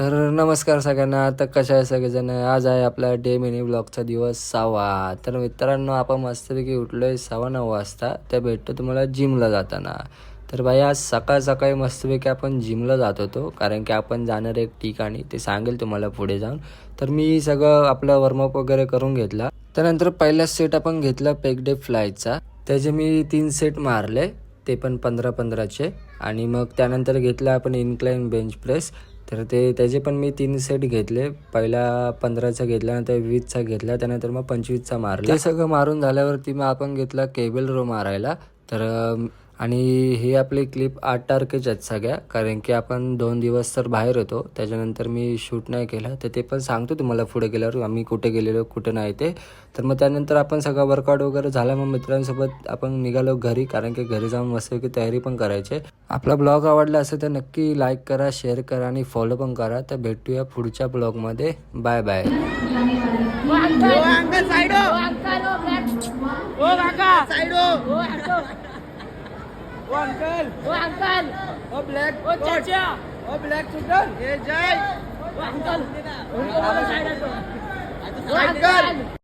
तर नमस्कार सगळ्यांना. आता कशा आहे सगळेजण. आज आहे आपला डे मिनी ब्लॉगचा दिवस 6वा. तर मित्रांनो, आपण मस्तपैकी उठलो आहे 9:15 वाजता. त्या भेटतो तुम्हाला जिमला जाताना. तर भाई आज सकाळ सकाळी मस्तपैकी आपण जिमला जात होतो, कारण की आपण जाणार एक ठिकाणी, ते सांगेल तुम्हाला पुढे जाऊन. तर मी सगळं आपलं वॉर्मअप वगैरे करून घेतला. त्यानंतर पहिला सेट आपण घेतला पेग डे फ्लायचा. त्याचे मी 3 सेट मारले, ते पण 15-15चे. आणि मग त्यानंतर घेतला आपण इन्क्लाइन बेंच प्रेस. तर त्याचे पण मी 3 सेट घेतले. पहिला 15चा घेतला, नंतर 20चा घेतला, त्यानंतर मग 25चा मारला. ते सगळं मारून झाल्यावरती मग आपण घेतला केबल रो मारायला. तर आणि हे आपली क्लिप 8 तारखेच्या आहेत सगळ्या, कारण की आपण 2 दिवस तर बाहेर होतो. त्याच्यानंतर मी शूट नाही केला, तर ते पण सांगतो तुम्हाला पुढे गेल्यावर आम्ही कुठे गेलेलो कुठे नाही ते. तर मग त्यानंतर आपण सगळं वर्कआउट वगैरे झाला, मग मित्रांसोबत आपण निघालो घरी, कारण की घरी जाऊन मस्तपैकी तयारी पण करायची. आपला ब्लॉग आवडला असेल तर नक्की लाईक करा, शेअर करा आणि फॉलो पण करा. तर भेटूया पुढच्या ब्लॉगमध्ये. Bye bye. ओ अंकल, ओ अंकल, ओ ब्लैक, ओ चाचा, ओ ब्लैक चिकन, ये जय, ओ अंकल, ओ अंकल.